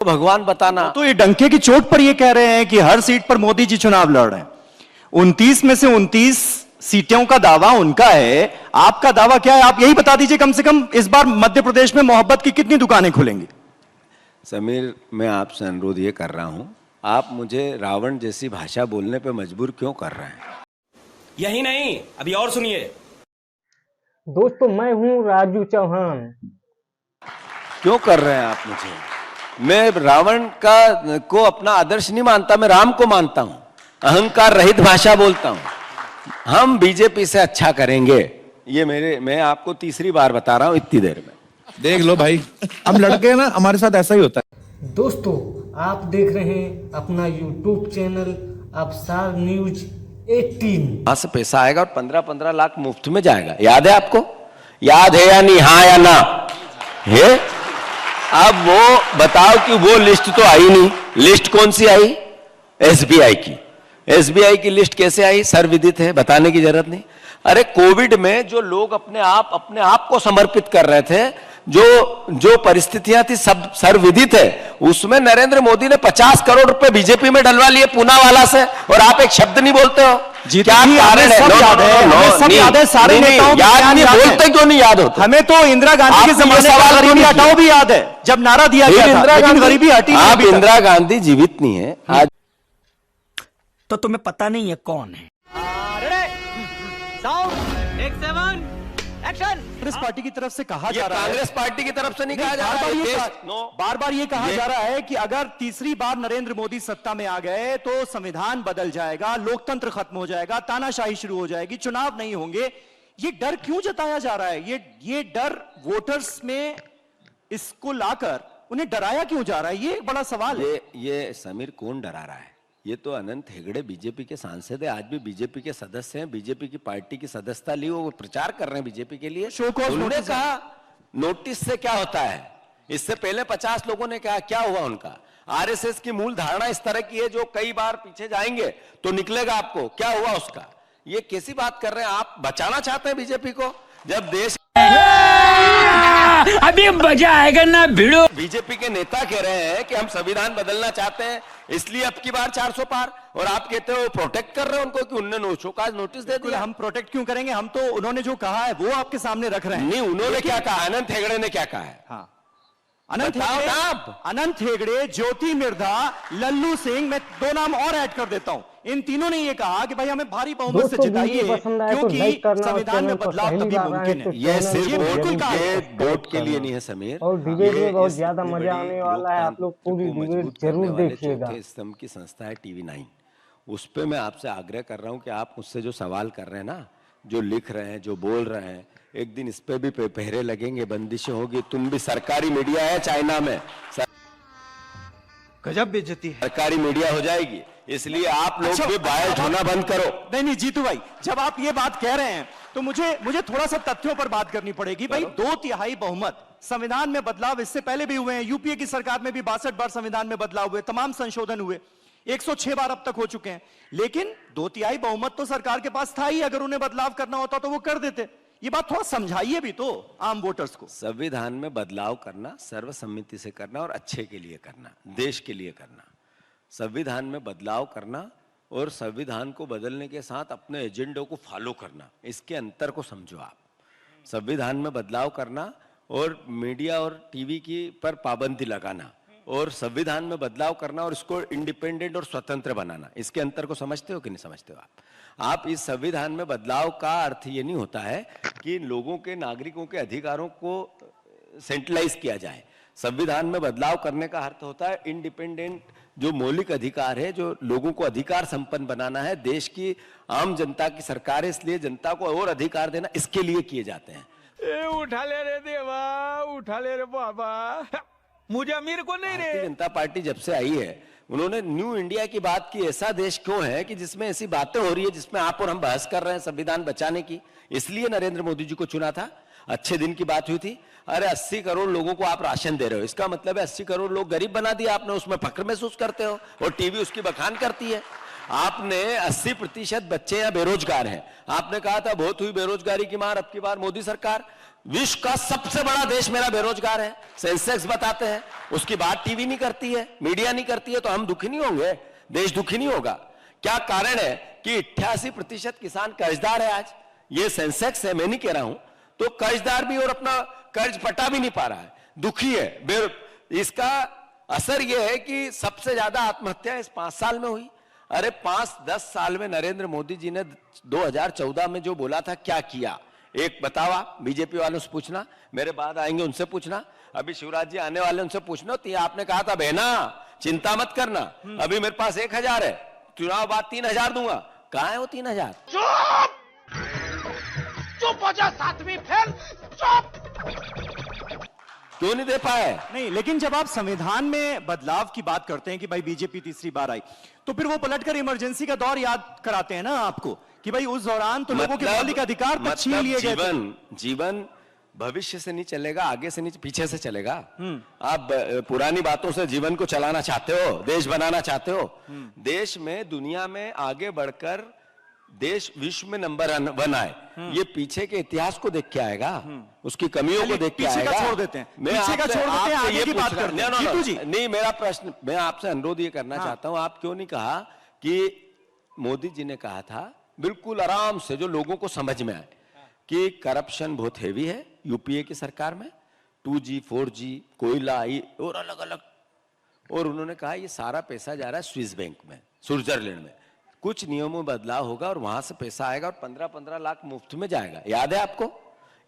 भगवान बताना। तो ये डंके की चोट पर ये कह रहे हैं कि हर सीट पर मोदी जी चुनाव लड़ रहे हैं। 29 में से 29 सीटों का दावा उनका है, आपका दावा क्या है? आप यही बता दीजिए कम से कम इस बार मध्य प्रदेश में मोहब्बत की कितनी दुकानें खुलेंगी? समीर, मैं आपसे अनुरोध ये कर रहा हूं, आप मुझे रावण जैसी भाषा बोलने पे मजबूर क्यों कर रहे हैं? यही नहीं, अभी और सुनिए। दोस्तों, मैं हूं राजू चौहान। क्यों कर रहे हैं आप मुझे? मैं रावण को अपना आदर्श नहीं मानता, मैं राम को मानता हूं। अहंकार रहित भाषा बोलता हूं। हम बीजेपी से अच्छा करेंगे, ये मैं आपको तीसरी बार बता रहा हूं इतनी देर में। देख लो भाई, हम लड़के ना, हमारे साथ ऐसा ही होता है। दोस्तों, आप देख रहे हैं अपना यूट्यूब चैनल अवसर न्यूज 18। वहां से पैसा आएगा और 15-15 लाख मुफ्त में जाएगा। याद है आपको? याद है या नहीं? हाँ या ना है? अब वो बताओ कि वो लिस्ट तो आई नहीं। लिस्ट कौन सी आई? एसबीआई की। एसबीआई की लिस्ट कैसे आई? सर्वविदित है, बताने की जरूरत नहीं। अरे कोविड में जो लोग अपने आप को समर्पित कर रहे थे, जो परिस्थितियां थी सब सर्वविदित है। उसमें नरेंद्र मोदी ने 50 करोड़ रुपए बीजेपी में डलवा लिए पूनावाला से, और आप एक शब्द नहीं बोलते हो। जी, क्या कारण है? सब याद है, सारे नेताओं याद नहीं, बोलते क्यों नहीं याद होता? हमें तो इंदिरा गांधी के जमाने का गरीबी हटाओ भी याद है, जब नारा दिया गया था, लेकिन गरीबी हटी नहीं। आप इंदिरा गांधी जीवित नहीं है आज। तो तुम्हें पता नहीं है कौन है? कांग्रेस पार्टी की तरफ से कहा जा रहा है, कांग्रेस पार्टी की तरफ से नहीं कहा जा रहा है, बार बार ये कहा जा रहा है कि अगर तीसरी बार नरेंद्र मोदी सत्ता में आ गए तो संविधान बदल जाएगा, लोकतंत्र खत्म हो जाएगा, तानाशाही शुरू हो जाएगी, चुनाव नहीं होंगे। ये डर क्यों जताया जा रहा है? ये डर वोटर्स में इसको लाकर उन्हें डराया क्यों जा रहा है? ये एक बड़ा सवाल है। ये समीर, कौन डरा रहा है? ये तो अनंत हेगड़े बीजेपी के सांसद है, आज भी बीजेपी के सदस्य हैं, बीजेपी की पार्टी की सदस्यता ली, वो प्रचार कर रहे हैं बीजेपी के लिए। उन्होंने कहा नोटिस से क्या होता है? इससे पहले 50 लोगों ने कहा, क्या हुआ उनका? आरएसएस की मूल धारणा इस तरह की है, जो कई बार पीछे जाएंगे तो निकलेगा आपको। क्या हुआ उसका? ये कैसी बात कर रहे हैं आप? बचाना चाहते हैं बीजेपी को, जब देश अभी मजा आएगा ना भिड़ो। बीजेपी के नेता कह रहे हैं कि हम संविधान बदलना चाहते हैं, इसलिए अब की बार 400 पार, और आप कहते हो प्रोटेक्ट कर रहे हो उनको कि उन्होंने नोटिस दे दिया। हम प्रोटेक्ट क्यों करेंगे? हम तो उन्होंने जो कहा है वो आपके सामने रख रहे हैं। नहीं, उन्होंने क्या कहा? अनंत हेगड़े ने क्या कहा है? हाँ, अनंत हेगड़े, ज्योति मिर्धा, लल्लू सिंह, मैं 2 नाम और ऐड कर देता हूं। इन तीनों ने ये कहा कि भाई हमें भारी बहुमत से जिताइए, क्योंकि संविधान में बदलाव तभी मुमकिन है। ये सिर्फ वोट के लिए नहीं है समीर, और डिबेट में बहुत ज्यादा मजा आने वाला है। आप लोग पूरी डिबेट जरूर देखिएगा। स्तंभ की संस्था है TV9, उस पर मैं आपसे आग्रह कर रहा हूं कि आप मुझसे जो सवाल कर रहे हैं ना, जो लिख रहे हैं, जो बोल रहे हैं, एक दिन इस पे भी पहरे लगेंगे, बंदिशें होगी। तुम भी सरकारी मीडिया है चाइना में, गजब बेइज्जती है, सरकारी मीडिया हो जाएगी, इसलिए आप लोग भी बायस होना बंद करो। नहीं जीतू भाई, जब आप ये बात कह रहे हैं तो मुझे थोड़ा सा तथ्यों पर बात करनी पड़ेगी। भाई 2/3 बहुमत, संविधान में बदलाव इससे पहले भी हुए हैं। यूपीए की सरकार में भी 62 बार संविधान में बदलाव हुए, तमाम संशोधन हुए, 106 बार अब तक हो चुके हैं। लेकिन 2/3 बहुमत तो सरकार के पास था ही, अगर उन्हें बदलाव करना होता तो वो कर देते। ये बात थोड़ा समझाइए भी तो आम वोटर्स को। संविधान में बदलाव करना सर्वसम्मति से करना और अच्छे के लिए करना, देश के लिए करना। संविधान में बदलाव करना और संविधान को बदलने के साथ अपने एजेंडों को फॉलो करना, इसके अंतर को समझो आप। संविधान में बदलाव करना और मीडिया और टीवी की पर पाबंदी लगाना, और संविधान में बदलाव करना और इसको इंडिपेंडेंट और स्वतंत्र बनाना, इसके अंतर को समझते हो कि नहीं समझते हो आप? इस संविधान में बदलाव का अर्थ ये नहीं होता है कि लोगों के, नागरिकों के अधिकारों को सेंट्रलाइज किया जाए। संविधान में बदलाव करने का अर्थ होता है इंडिपेंडेंट, जो मौलिक अधिकार है, जो लोगों को अधिकार संपन्न बनाना है। देश की आम जनता की सरकार है, इसलिए जनता को और अधिकार देना, इसके लिए किए जाते हैं। उठा ले रे देवा, उठा ले रे बाबा, मुझे अमीर को नहीं रे। भारतीय जनता पार्टी जब से आई है, उन्होंने न्यू इंडिया की बात की। ऐसा देश क्यों है कि जिसमें ऐसी बातें हो रही है, जिसमें आप और हम बहस कर रहे हैं संविधान बचाने की? इसलिए नरेंद्र मोदी जी को चुना था। अच्छे दिन की बात हुई थी। अरे 80 करोड़ लोगों को आप राशन दे रहे हो, इसका मतलब है 80 करोड़ लोग गरीब बना दिया आपने, उसमें फक्र महसूस करते हो और टीवी उसकी बखान करती है। आपने 80% बच्चे या बेरोजगार हैं, आपने कहा था बहुत हुई बेरोजगारी की मार, अब की बार मोदी सरकार। विश्व का सबसे बड़ा देश मेरा बेरोजगार है, सेंसेक्स बताते हैं, उसकी बात टीवी नहीं करती है, मीडिया नहीं करती है, तो हम दुखी नहीं होंगे, देश दुखी नहीं होगा? क्या कारण है कि 88% किसान कर्जदार है? आज ये सेंसेक्स है, मैं नहीं कह रहा हूं, तो कर्जदार भी और अपना कर्ज पटा भी नहीं पा रहा है, दुखी है। इसका असर यह है कि सबसे ज्यादा आत्महत्या इस 5 साल में हुई। अरे 5-10 साल में नरेंद्र मोदी जी ने 2014 में जो बोला था क्या किया? एक बताओ, आप बीजेपी वालों से पूछना, मेरे बाद आएंगे उनसे पूछना, अभी शिवराज जी आने वाले उनसे पूछना। तो आपने कहा था बहना चिंता मत करना, अभी मेरे पास 1000 है, चुनाव बाद 3000 दूंगा। कहां है वो 3000? चुप हो जा, सातवीं फेल, चुप। क्यों नहीं दे पाए? नहीं, लेकिन जब आप संविधान में बदलाव की बात करते हैं कि भाई बीजेपी तीसरी बार आई, तो फिर वो पलटकर इमरजेंसी का दौर याद कराते हैं ना आपको कि भाई उस दौरान तो लोगों के मौलिक अधिकार तक छीन लिए गए थे। जीवन भविष्य से नहीं चलेगा, आगे से नहीं, पीछे से चलेगा। आप पुरानी बातों से जीवन को चलाना चाहते हो, देश बनाना चाहते हो? देश में, दुनिया में आगे बढ़कर देश विश्व में नंबर 1 आए, ये पीछे के इतिहास को देख के आएगा, उसकी कमियों को देख के आएगा। छोड़ देते हैं, पीछे का छोड़ देते हैं, आगे की बात करते हैं। जीतू जी, नहीं, मेरा प्रश्न, मैं आपसे अनुरोध ये करना चाहता हूं, आप क्यों नहीं कहा कि मोदी जी ने कहा था बिल्कुल आराम से, जो लोगों को समझ में आए, कि करप्शन बहुत हेवी है यूपीए की सरकार में, 2G 4G कोयला और अलग अलग, और उन्होंने कहा ये सारा पैसा जा रहा है स्विस बैंक में, स्विट्जरलैंड में, कुछ नियमों में बदलाव होगा और वहां से पैसा आएगा और 15-15 लाख मुफ्त में जाएगा। याद है आपको?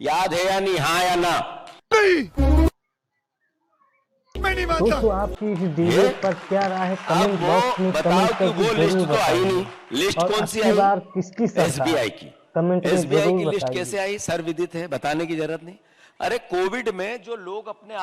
याद है या नहीं? हाँ या ना? दोस्तों आपकी इस डिबेट पर क्या राय है? कमेंट बॉक्स में बताओ कमेंट कि करके वो लिस्ट जरूर तो आई बताइए। नहीं। लिस्ट और कौन सी अगली आई? बार किसकी सरकार? एसबीआई की। कमेंट में एसबीआई की जरूर लिस्ट बताइए। कैसे आई? सर्वविदित है, बताने की जरूरत नहीं। अरे कोविड में जो लोग अपने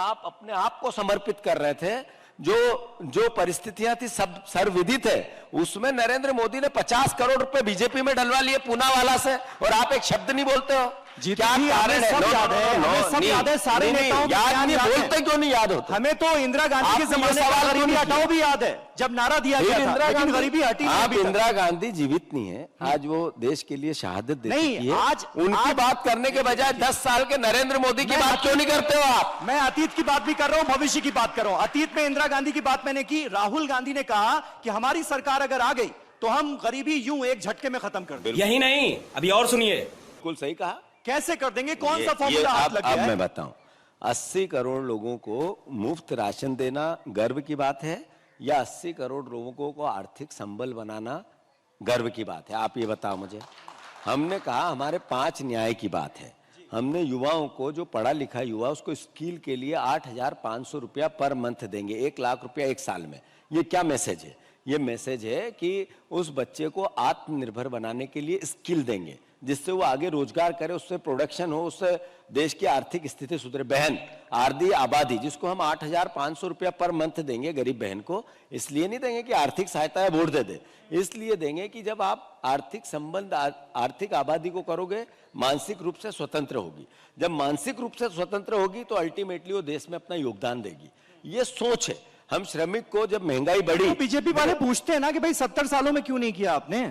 आप को समर्पित कर रहे थे, जो परिस्थितियां थी सब सर्वविदित है, उसमें नरेंद्र मोदी ने 50 करोड़ रुपए बीजेपी में डलवा लिए पूनावाला से, और आप एक शब्द नहीं बोलते हो। क्या कारण है? सब याद है, हमें सब याद है, सारे नेताओं के याद बयान नहीं, याद है। बोलते क्यों नहीं याद होता? हमें तो इंदिरा गांधी के आपने ये जमाने सवाल का क्यों गरीबी नहीं हटाओ भी याद है, जब नारा दिया गया था, लेकिन गरीबी हटी नहीं आप अभी तक। इंदिरा गांधी जीवित नहीं है, आज वो देश के लिए शहादत दे नहीं, चुकी है। आज उनकी बात करने के बजाय 10 साल के नरेंद्र मोदी की बात क्यों नहीं करते हो आप? मैं अतीत की बात भी कर रहा हूं, भविष्य की बात कर रहा हूं। अतीत में इंदिरा गांधी की बात मैंने की, राहुल गांधी ने कहा कि हमारी सरकार अगर आ गई तो हम गरीबी यूं एक झटके में खत्म कर देंगे। यही नहीं, अभी और सुनिए। बिल्कुल सही कहा। कैसे कर देंगे? कौन सा फॉर्मूला हाथ लग अब गया है? मैं बताऊं, 80 करोड़ लोगों को मुफ्त राशन देना गर्व की बात है, या 80 करोड़ लोगों को आर्थिक संबल बनाना गर्व की बात है? आप ये बताओ मुझे। हमने कहा हमारे 5 न्याय की बात है। हमने युवाओं को, जो पढ़ा लिखा युवा, उसको स्किल के लिए 8,500 रुपया पर मंथ देंगे, 1 लाख रुपया 1 साल में। ये क्या मैसेज है? ये मैसेज है कि उस बच्चे को आत्मनिर्भर बनाने के लिए स्किल देंगे, जिससे वो आगे रोजगार करे, उससे प्रोडक्शन हो, उससे देश की आर्थिक स्थिति सुधरे। बहन आर्धी आबादी, जिसको हम 8,500 रुपया पर मंथ देंगे गरीब बहन को, इसलिए नहीं देंगे कि आर्थिक सहायता है वोट दे दे, इसलिए देंगे कि जब आप आर्थिक संबंध आर्थिक आबादी को करोगे, मानसिक रूप से स्वतंत्र होगी। जब मानसिक रूप से स्वतंत्र होगी तो अल्टीमेटली वो देश में अपना योगदान देगी। ये सोच है। हम श्रमिक को, जब महंगाई बढ़ी, तो बीजेपी वाले पूछते हैं ना कि भाई 70 सालों में क्यों नहीं किया आपने?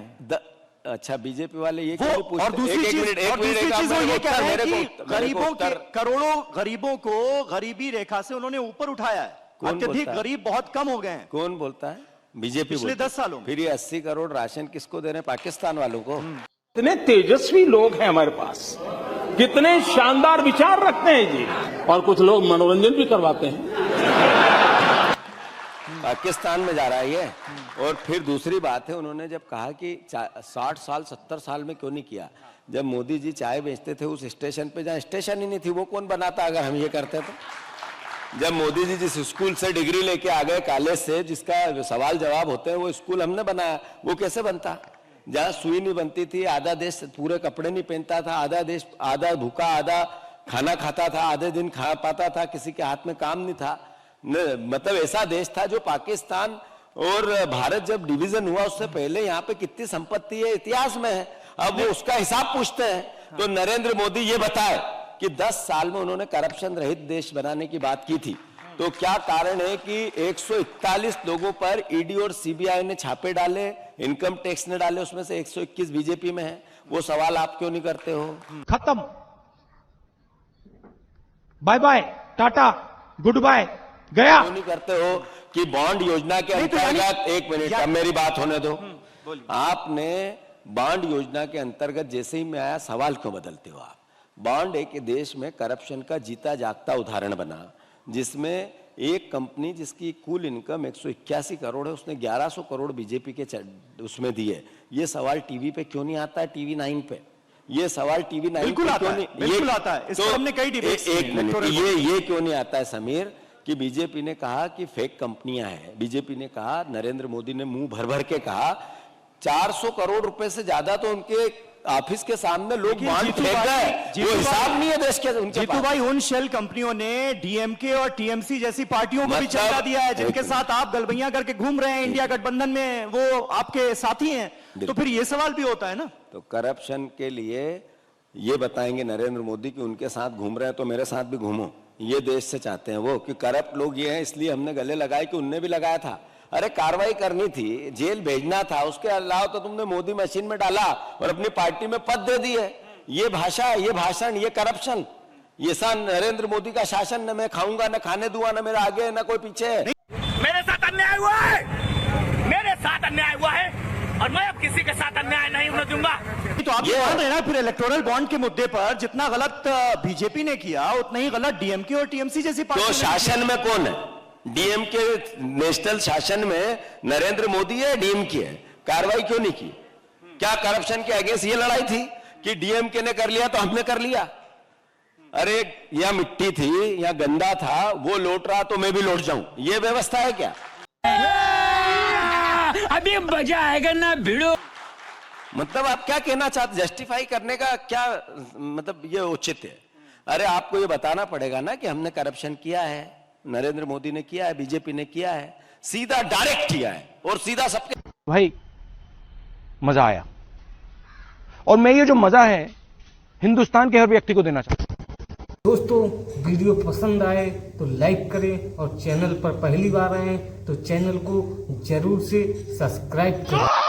अच्छा, बीजेपी वाले ये वो, क्यों पूछते? और दूसरी चीज वो ये कह रहे हैं कि गरीबों के, करोड़ों गरीबों को गरीबी रेखा से उन्होंने ऊपर उठाया है। अत्यधिक गरीब बहुत कम हो गए हैं। कौन बोलता है? बीजेपी पिछले 10 सालों में। फिर ये 80 करोड़ राशन किसको दे रहे हैं? पाकिस्तान वालों को। कितने तेजस्वी लोग हैं हमारे पास, कितने शानदार विचार रखते हैं जी, और कुछ लोग मनोरंजन भी करवाते हैं। पाकिस्तान में जा रहा है ये। और फिर दूसरी बात है, उन्होंने जब कहा कि 60 साल 70 साल में क्यों नहीं किया, जब मोदी जी चाय बेचते थे उस स्टेशन पे, जहाँ स्टेशन ही नहीं थी, वो कौन बनाता अगर हम ये करते तो? जब मोदी जी जिस स्कूल से डिग्री लेके आ गए, कॉलेज से, जिसका सवाल जवाब होते हैं, वो स्कूल हमने बनाया, वो कैसे बनता? जहाँ सुई नहीं बनती थी, आधा देश पूरे कपड़े नहीं पहनता था, आधा देश आधा भूखा आधा खाना खाता था, आधे दिन खा पाता था, किसी के हाथ में काम नहीं था। मतलब ऐसा देश था जो पाकिस्तान और भारत जब डिवीजन हुआ उससे पहले यहाँ पे कितनी संपत्ति है इतिहास में है। अब वो उसका हिसाब पूछते हैं। तो नरेंद्र मोदी ये बताए कि 10 साल में उन्होंने करप्शन रहित देश बनाने की बात की थी, तो क्या कारण है कि 141 लोगों पर ईडी और सीबीआई ने छापे डाले, इनकम टैक्स ने डाले, उसमें से 121 बीजेपी में है? वो सवाल आप क्यों नहीं करते हो? खत्म। Bye bye tata good bye गया। क्यों नहीं करते हो कि बॉन्ड योजना के अंतर्गत, एक मिनट अब मेरी बात होने दो, आपने बॉन्ड योजना के अंतर्गत जैसे ही मैं आया सवाल क्यों बदलते हो आप? बॉन्ड एक देश में करप्शन का जीता जागता उदाहरण बना, जिसमें एक कंपनी जिसकी कुल इनकम 181 करोड़ है, उसने 1100 करोड़ बीजेपी के उसमें दिए। ये सवाल टीवी पे क्यों नहीं आता है? टीवी 9 पे ये सवाल टीवी 9 बिल्कुल पे आता क्यों है, नहीं? बिल्कुल आता है। इस पर हमने कई डिबेट्स की एक हैं, मिनट, electoral ये क्यों नहीं आता है समीर कि बीजेपी ने कहा कि फेक कंपनियां हैं। बीजेपी ने कहा, नरेंद्र मोदी ने मुंह भर भर के कहा 400 करोड़ रुपए से ज्यादा तो उनके ऑफिस के सामने लोग बॉन्ड फेंक गए। वो हिसाब नहीं है देश के उनके जीतू पास। भाई, उन शेल कंपनियों ने डीएमके और टीएमसी जैसी पार्टियों को भी मतलब- चंदा दिया है, जिनके साथ आप गलबैया करके घूम रहे हैं इंडिया गठबंधन में, वो आपके साथी हैं। तो फिर ये सवाल भी होता है ना। तो करप्शन के लिए ये बताएंगे नरेंद्र मोदी कि उनके साथ घूम रहे हैं तो मेरे साथ भी घूमो। ये देश से चाहते हैं वो कि करप्ट लोग ये हैं, इसलिए हमने गले लगाए कि उनने भी लगाया था। अरे कार्रवाई करनी थी, जेल भेजना था, उसके अलावा तो तुमने मोदी मशीन में डाला और अपनी पार्टी में पद दे दिए। ये भाषा, ये भाषण, ये करप्शन, ये सा नरेंद्र मोदी का शासन न मैं खाऊंगा, न खाने दूंगा, न मेरा आगे न कोई पीछे। मेरे साथ अन्याय हुआ है, मेरे साथ अन्याय हुआ है और मैं अब किसी के साथ अन्याय नहीं होने दूंगा। तो आप ये मान रहे हैं ना, फिर इलेक्टोरल बॉन्ड के मुद्दे पर जितना गलत बीजेपी ने किया उतना ही गलत डीएमके और टीएमसी जैसी तो पार्टी। शासन में कौन है? डीएमके नेशनल शासन में नरेंद्र मोदी है, डीएमके है। कार्रवाई क्यों नहीं की? क्या करप्शन के अगेंस्ट ये लड़ाई थी कि डीएमके ने कर लिया तो हमने कर लिया? अरे यहाँ मिट्टी थी, यहाँ गंदा था, वो लौट रहा तो मैं भी लौट जाऊं, ये व्यवस्था है क्या? अभी मजा आएगा ना भिड़ो। मतलब आप क्या कहना चाहते? जस्टिफाई करने का क्या मतलब ये उचित है? अरे आपको ये बताना पड़ेगा ना कि हमने करप्शन किया है, नरेंद्र मोदी ने किया है, बीजेपी ने किया है, सीधा डायरेक्ट किया है और सीधा सबके। भाई मजा आया और मैं ये जो मजा है हिंदुस्तान के हर व्यक्ति को देना चाहता हूं। दोस्तों, वीडियो पसंद आए तो लाइक करें और चैनल पर पहली बार आए तो चैनल को जरूर से सब्सक्राइब करें।